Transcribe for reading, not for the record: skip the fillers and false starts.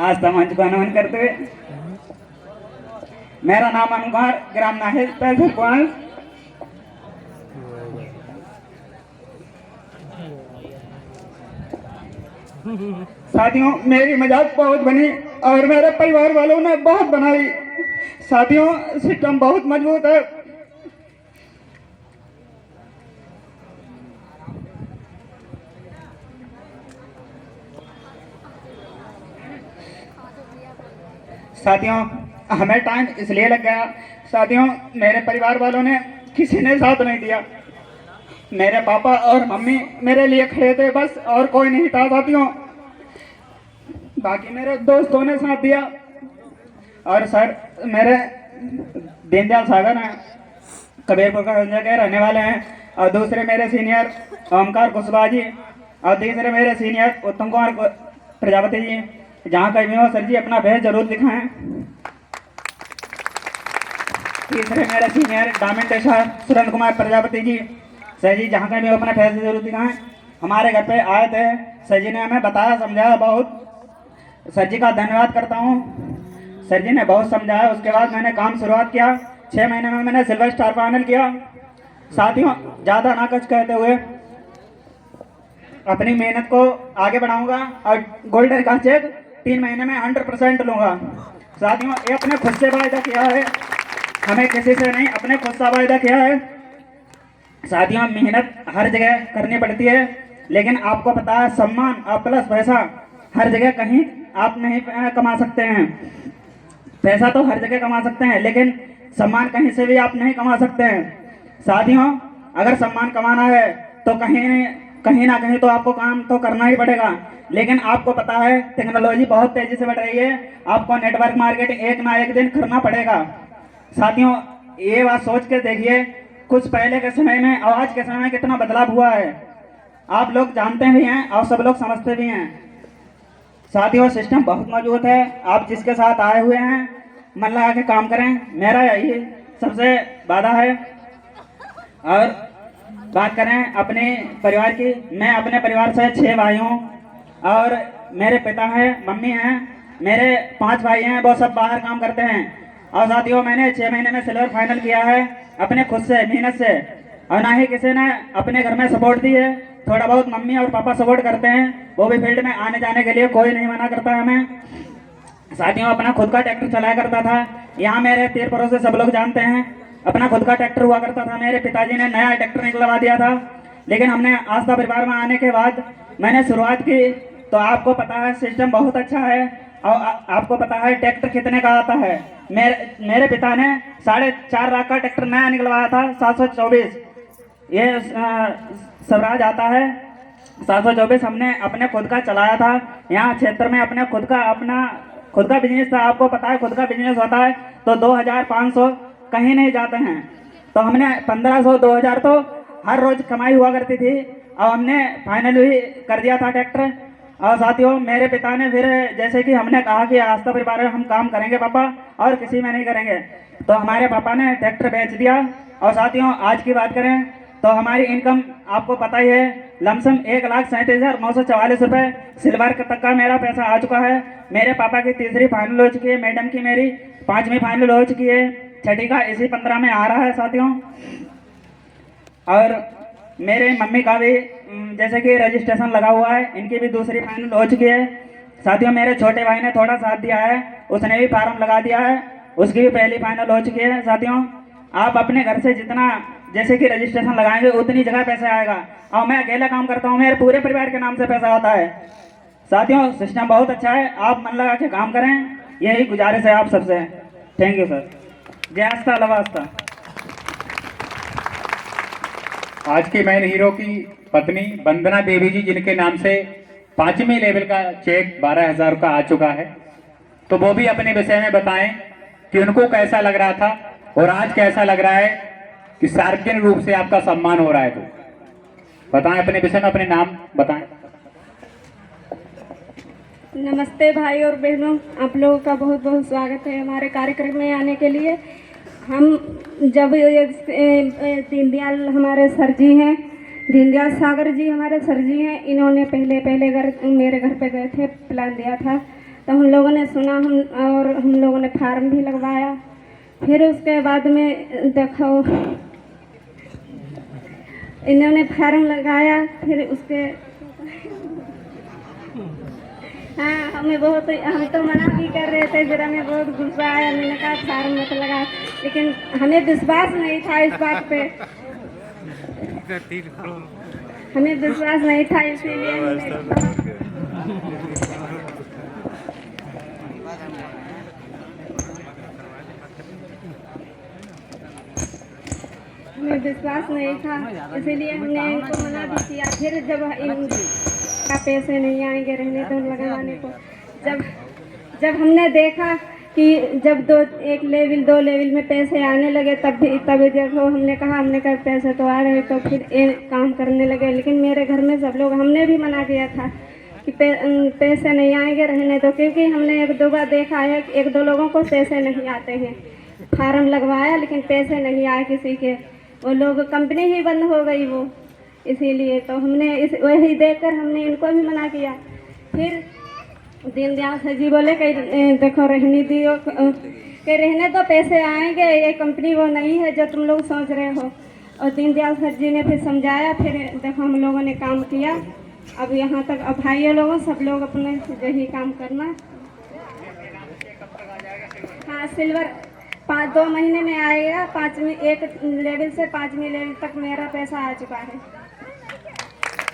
आस्था मंच को नमन करते हुए, मेरा नाम अनुकार, ग्राम नाहिद, तहसील कुआं। साथियों, मेरी मजाक बहुत बनी और मेरे परिवार वालों ने बहुत बनाई। साथियों, सिस्टम बहुत मजबूत है। साथियों, हमें टाइम इसलिए लग गया। साथियों, मेरे परिवार वालों ने किसी ने साथ नहीं दिया। मेरे पापा और मम्मी मेरे लिए खड़े थे बस, और कोई नहीं था। साथियों, बाकी मेरे दोस्तों ने साथ दिया। और सर, मेरे दीनदयाल सागर हैं, कबीरपुर का के रहने वाले हैं। और दूसरे मेरे सीनियर ओमकार कुशवाहा जी, और तीसरे मेरे सीनियर उत्तम कुमार प्रजापति जी। जहाँ कहीं भी हो सर जी, अपना भेज जरूर दिखाएं। तीसरे मेरे सीनियर डायमंडेश्वर सुरेंद्र कुमार प्रजापति जी। सर जी, जहाँ कहीं भी हो अपना फेस जरूर दिखाएं। हमारे घर पे आए थे, सर जी ने हमें बताया, समझाया बहुत। सर जी का धन्यवाद करता हूँ। सर जी ने बहुत समझाया। उसके बाद मैंने काम शुरुआत किया। 6 महीने में मैंने सिल्वर स्टार फाइनल किया। साथियों, ज़्यादा ना कुछ कहते हुए अपनी मेहनत को आगे बढ़ाऊंगा और गोल्डन का चेक 3 महीने में 100% लूंगा। साथियों, ये अपने खुद से वायदा किया है, हमें किसी से नहीं, अपने खुद से वायदा किया है। साथियों, मेहनत हर जगह करनी पड़ती है, लेकिन आपको पता है सम्मान और प्लस पैसा हर जगह कहीं आप नहीं कमा सकते हैं। पैसा तो हर जगह कमा सकते हैं, लेकिन सम्मान कहीं से भी आप नहीं कमा सकते हैं। साथियों, अगर सम्मान कमाना है तो कहीं ना कहीं तो आपको काम तो करना ही पड़ेगा। लेकिन आपको पता है टेक्नोलॉजी बहुत तेजी से बढ़ रही है, आपको नेटवर्क मार्केटिंग एक ना एक दिन करना पड़ेगा। साथियों, ये बात सोच के देखिए, कुछ पहले के समय में और आज के समय में कितना बदलाव हुआ है। आप लोग जानते भी हैं और सब लोग समझते भी हैं। साथियों, सिस्टम बहुत मजबूत है। आप जिसके साथ आए हुए हैं, मन लगा के काम करें, मेरा यही सबसे वादा है। और बात करें अपने परिवार की, मैं अपने परिवार से 6 भाई हूँ और मेरे पिता हैं, मम्मी हैं, मेरे 5 भाई हैं, वो सब बाहर काम करते हैं। और साथियों, मैंने 6 महीने में सिल्वर फाइनल किया है अपने खुद से मेहनत से, और ना ही किसी ने अपने घर में सपोर्ट दी है। थोड़ा बहुत मम्मी और पापा सपोर्ट करते हैं, वो भी फील्ड में आने जाने के लिए कोई नहीं मना करता है हमें। साथियों, अपना खुद का ट्रैक्टर चलाया करता था। यहाँ मेरे 13 पड़ोस सब लोग जानते हैं, अपना खुद का ट्रैक्टर हुआ करता था। मेरे पिताजी ने नया ट्रैक्टर निकलवा दिया था, लेकिन हमने आस्था परिवार में आने के बाद मैंने शुरुआत की। तो आपको पता है सिस्टम बहुत अच्छा है, और आपको पता है ट्रैक्टर कितने का आता है। मेरे पिता ने 4.5 लाख का ट्रैक्टर नया निकलवाया था, 724। ये स्वराज आता है 724। हमने अपने खुद का चलाया था। यहाँ क्षेत्र में अपने खुद का बिजनेस था। आपको पता है खुद का बिजनेस होता है तो 2500 कहीं नहीं जाते हैं। तो हमने 1500 2000 तो हर रोज कमाई हुआ करती थी, और हमने फाइनल भी कर दिया था ट्रैक्टर। और साथियों, मेरे पिता ने फिर जैसे कि हमने कहा कि आस्था परिवार में हम काम करेंगे पापा, और किसी में नहीं करेंगे, तो हमारे पापा ने ट्रैक्टर बेच दिया। और साथियों, आज की बात करें तो हमारी इनकम आपको पता ही है, लमसम 1,37,944 रुपये सिल्वर तक का मेरा पैसा आ चुका है। मेरे पापा की 3री फाइनल हो चुकी है, मैडम की मेरी 5वीं फाइनल हो चुकी है, 6ठी का इसी 15 में आ रहा है साथियों। और मेरे मम्मी का भी जैसे कि रजिस्ट्रेशन लगा हुआ है, इनकी भी 2री फाइनल हो चुकी है साथियों। मेरे छोटे भाई ने थोड़ा साथ दिया है, उसने भी फार्म लगा दिया है, उसकी भी पहली फाइनल हो चुकी है साथियों। आप अपने घर से जितना जैसे कि रजिस्ट्रेशन लगाएंगे उतनी जगह पैसा आएगा, और मैं अकेला काम करता हूँ, मेरे पूरे परिवार के नाम से पैसा आता है। साथियों, सिस्टम बहुत अच्छा है, आप मन लगा के काम करें, यही गुजारिश है आप सबसे। Thank you sir. जय आस्था लव आस्था। आज के मेन हीरो की पत्नी वंदना देवी जी, जिनके नाम से 5वें लेवल का चेक 12,000 का आ चुका है, तो वो भी अपने विषय में बताएं कि उनको कैसा लग रहा था और आज कैसा लग रहा है कि सार्वजनिक रूप से आपका सम्मान हो रहा है। तो बताएं अपने विषय में, अपने नाम बताएं। नमस्ते भाई और बहनों, आप लोगों का बहुत बहुत स्वागत है हमारे कार्यक्रम में आने के लिए। हम जब दीनदयाल हमारे सर जी हैं, दीनदयाल सागर जी हमारे सर जी हैं, इन्होंने पहले मेरे घर पे गए थे, प्लान दिया था, तो हम लोगों ने सुना और हम लोगों ने फार्म भी लगवाया। फिर उसके बाद में देखो इन्होंने फार्म लगाया, फिर उसके हाँ हम तो मना भी कर रहे थे, फिर हमें बहुत गुस्सा आया। मैंने कहा फार्म मत लगा, लेकिन हमें विश्वास नहीं था इस बात पे, हमें विश्वास नहीं था, इसीलिए हमें विश्वास नहीं था, इसीलिए हमने इनको मना भी किया। फिर जब इनका पैसे नहीं आएंगे रहने दो लगाने को, जब हमने देखा कि जब एक लेवल 2 लेवल में पैसे आने लगे, तभी देखो हमने कहा पैसे तो आ रहे, तो फिर ये काम करने लगे। लेकिन मेरे घर में सब लोग, हमने भी मना किया था कि पैसे नहीं आएंगे रहने दो, क्योंकि हमने 1-2 बार देखा है कि 1-2 लोगों को पैसे नहीं आते हैं। फार्म लगवाया लेकिन पैसे नहीं आए किसी के, वो लोग कंपनी ही बंद हो गई वो, इसीलिए तो हमने वही देखकर हमने इनको भी मना किया। फिर दीनदयाल सर जी बोले कि देखो रहने दियो, कि रहने दो पैसे आएंगे, ये कंपनी वो नहीं है जो तुम लोग सोच रहे हो। और दीनदयाल सर जी ने फिर समझाया, फिर देखो हम लोगों ने काम किया। अब यहाँ तक अब भाइयों लोगों सब लोग अपने यही काम करना। हाँ सिल्वर 2 महीने में आएगा, 5वीं एक लेवल से 5वीं लेवल तक मेरा पैसा आ चुका है।